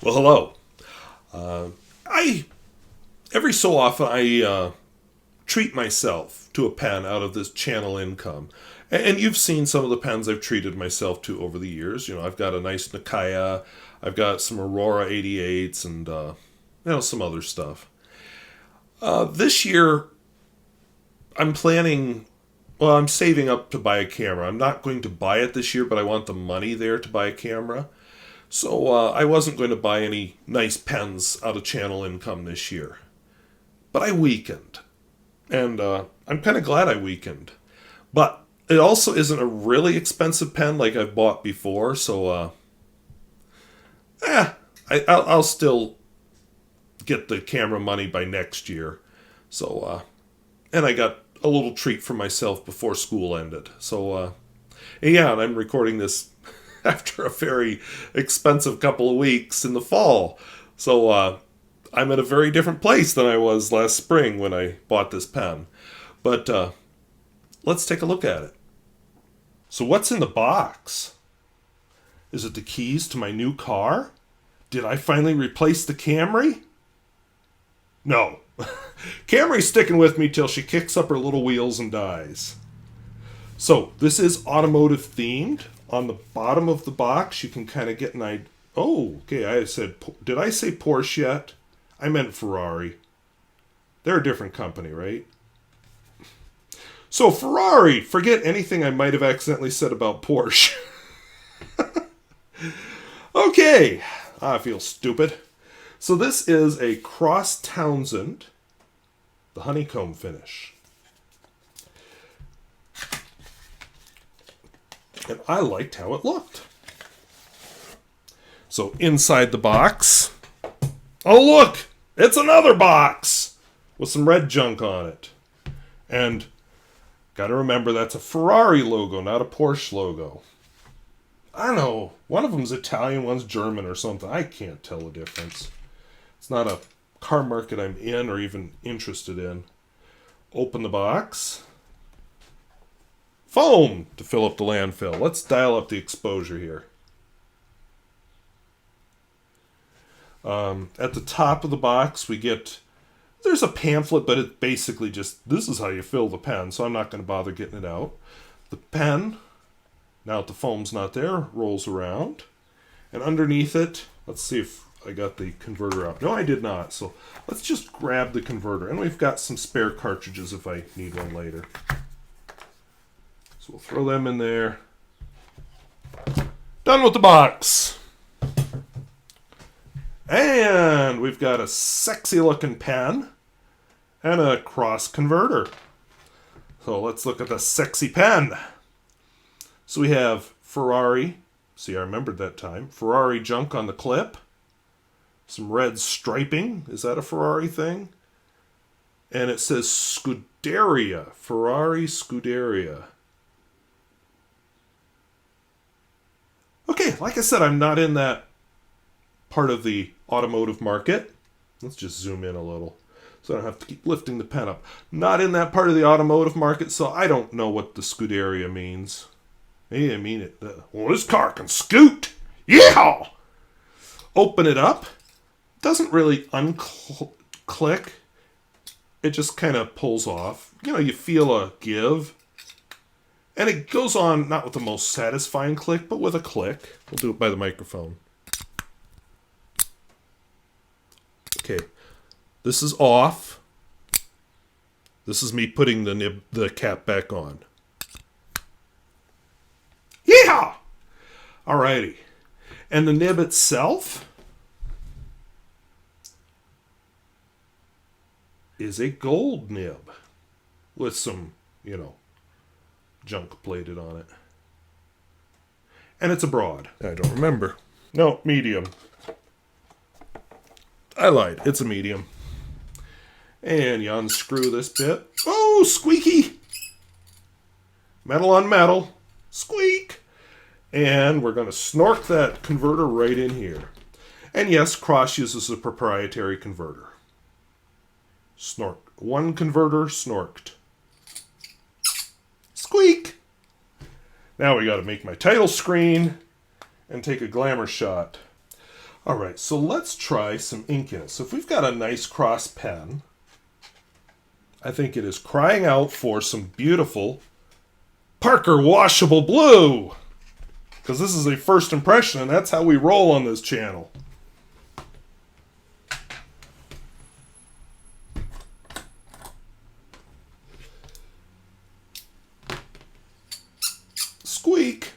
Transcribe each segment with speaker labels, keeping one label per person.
Speaker 1: Well, hello. I every so often I treat myself to a pen out of this channel income, and you've seen some of the pens I've treated myself to over the years. You know, I've got a nice Nikaya, I've got some Aurora 88s, and some other stuff. This year, I'm planning. Well, I'm saving up to buy a camera. I'm not going to buy it this year, but I want the money there to buy a camera. So I wasn't going to buy any nice pens out of channel income this year. But I weakened. And I'm kind of glad I weakened. But it also isn't a really expensive pen like I've bought before. So, I'll still get the camera money by next year. So, and I got a little treat for myself before school ended. So, yeah, and I'm recording this after a very expensive couple of weeks in the fall. So I'm in a very different place than I was last spring when I bought this pen. But let's take a look at it. So what's in the box? Is it the keys to my new car? Did I finally replace the Camry? No. Camry's sticking with me till she kicks up her little wheels and dies. So this is automotive themed. On the bottom of the box, you can kind of get an idea. Oh, okay. Did I say Porsche yet? I meant Ferrari. They're a different company, right? So Ferrari, forget anything I might have accidentally said about Porsche. Okay. I feel stupid. So this is a Cross Townsend, the honeycomb finish. And I liked how it looked. So inside the box, oh look, it's another box with some red junk on it. And gotta remember that's a Ferrari logo, not a Porsche logo. I don't know, one of them's Italian, one's German or something. I can't tell the difference. It's not a car market I'm in or even interested in. Open the box. Foam to fill up the landfill. Let's dial up the exposure here. At the top of the box, there's a pamphlet, but it's basically just, this is how you fill the pen, so I'm not going to bother getting it out. The pen, now that the foam's not there, rolls around. And underneath it, let's see if I got the converter out. No, I did not, so let's just grab the converter. And we've got some spare cartridges if I need one later. So we'll throw them in there. Done with the box. And we've got a sexy looking pen and a cross converter. So let's look at the sexy pen. So we have Ferrari. See, I remembered that time. Ferrari junk on the clip. Some red striping. Is that a Ferrari thing? And it says Scuderia. Ferrari Scuderia. Okay, like I said, I'm not in that part of the automotive market. Let's just zoom in a little so I don't have to keep lifting the pen up. Not in that part of the automotive market, so I don't know what the Scuderia means. Maybe I mean it. Well, this car can scoot. Yeah! Open it up. Doesn't really unclick. It just kind of pulls off. You know, you feel a give. And it goes on, not with the most satisfying click, but with a click. We'll do it by the microphone. Okay. This is off. This is me putting the cap back on. Yeah! Alrighty. And the nib itself is a gold nib with some, junk plated on it. And it's a broad. I don't remember. No, medium. I lied. It's a medium. And you unscrew this bit. Oh, squeaky! Metal on metal. Squeak! And we're going to snork that converter right in here. And yes, Cross uses a proprietary converter. Snork. One converter snorked. Squeak! Now we got to make my title screen and take a glamour shot. All right, so let's try some ink in it. So if we've got a nice cross pen, I think it is crying out for some beautiful Parker washable blue. Because this is a first impression, and that's how we roll on this channel. Squeak.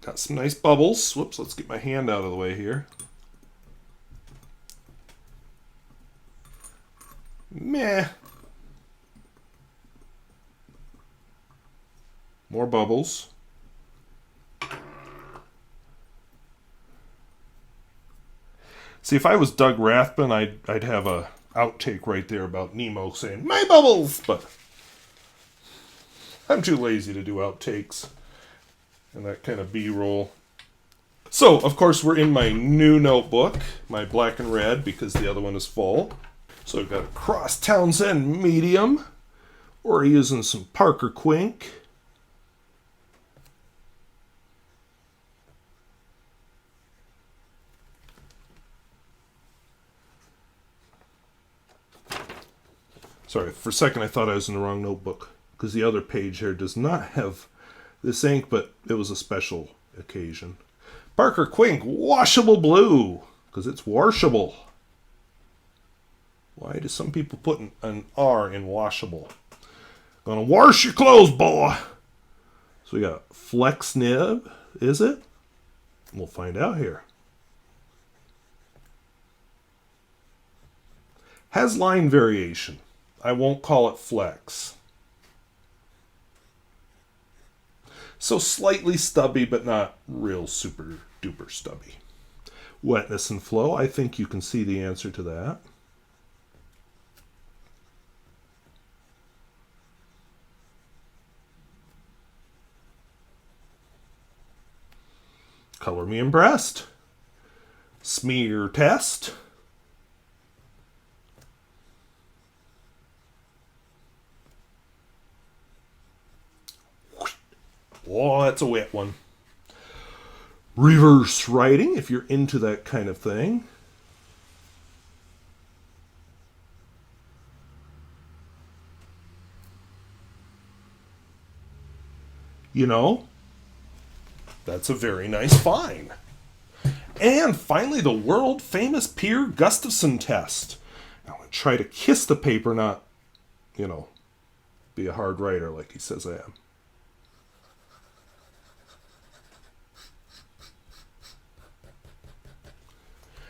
Speaker 1: Got some nice bubbles. Whoops, let's get my hand out of the way here. Meh. More bubbles. See, if I was Doug Rathbun, I'd have a outtake right there about Nemo saying, "My bubbles!" But I'm too lazy to do outtakes and that kind of B-roll. So, of course, we're in my new notebook, my black and red, because the other one is full. So we've got a Cross Townsend medium. We're using some Parker Quink. Sorry, for a second I thought I was in the wrong notebook, because the other page here does not have this ink, but it was a special occasion. Parker Quink washable blue, because it's washable. Why do some people put an R in washable? Gonna wash your clothes, boy. So we got flex nib, is it? We'll find out here. Has line variation. I won't call it flex. So slightly stubby, but not real super duper stubby. Wetness and flow, I think you can see the answer to that. Color me impressed. Smear test. Oh, that's a wet one. Reverse writing, if you're into that kind of thing. You know, that's a very nice find. And finally, the world famous Pierre Gustafson test. I'm going to try to kiss the paper, not, be a hard writer like he says I am.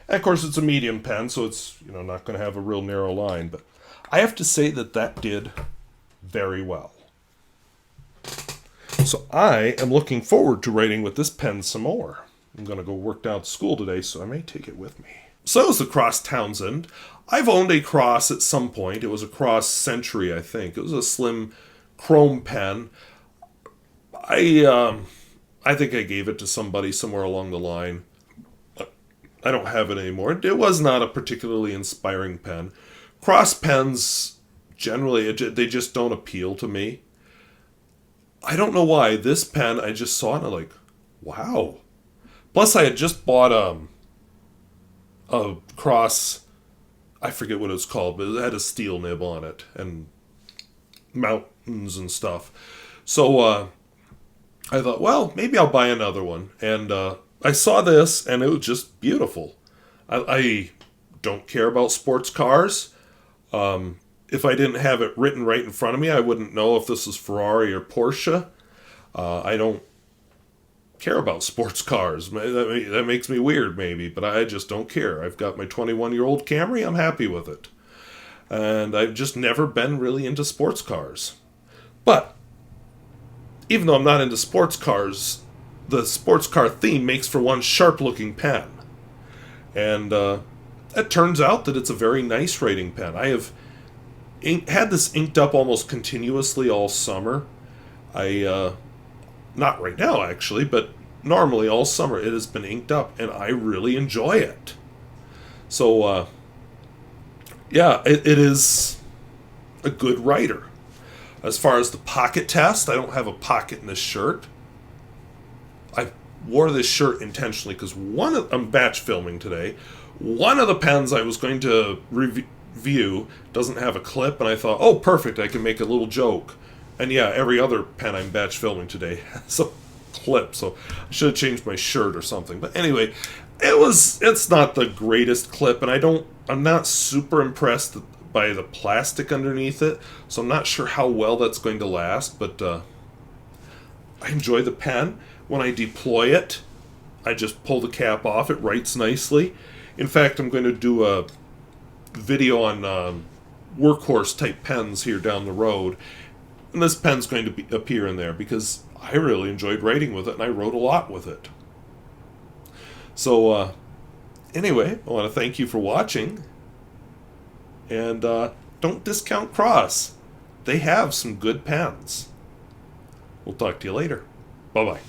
Speaker 1: And of course, it's a medium pen, so it's not going to have a real narrow line. But I have to say that did very well. So I am looking forward to writing with this pen some more. I'm going to go work down at school today, so I may take it with me. So that was the Cross Townsend. I've owned a Cross at some point. It was a Cross Century, I think. It was a slim chrome pen. I think I gave it to somebody somewhere along the line. I don't have it anymore. It was not a particularly inspiring pen. Cross pens, generally, they just don't appeal to me. I don't know why. This pen, I just saw it and I'm like, wow. Plus, I had just bought a Cross, I forget what it's called, but it had a steel nib on it and mountains and stuff. So I thought, well, maybe I'll buy another one. And I saw this, and it was just beautiful. I don't care about sports cars. If I didn't have it written right in front of me, I wouldn't know if this is Ferrari or Porsche. I don't care about sports cars. That makes me weird, maybe, but I just don't care. I've got my 21-year-old Camry. I'm happy with it. And I've just never been really into sports cars. But even though I'm not into sports cars, the sports car theme makes for one sharp-looking pen. And it turns out that it's a very nice writing pen. I have had this inked up almost continuously all summer. Not right now, actually, but normally all summer it has been inked up, and I really enjoy it. So, yeah, it is a good writer. As far as the pocket test, I don't have a pocket in this shirt. I wore this shirt intentionally because I'm batch filming today. One of the pens I was going to review doesn't have a clip, and I thought, oh, perfect, I can make a little joke. And yeah, every other pen I'm batch filming today has a clip, so I should have changed my shirt or something. But anyway, it's not the greatest clip, and I'm not super impressed by the plastic underneath it, so I'm not sure how well that's going to last, but I enjoy the pen. When I deploy it, I just pull the cap off. It writes nicely. In fact, I'm going to do a video on workhorse type pens here down the road, and this pen's going to appear in there because I really enjoyed writing with it, and I wrote a lot with it. So anyway, I want to thank you for watching, and don't discount Cross. They have some good pens. We'll talk to you later. Bye-bye.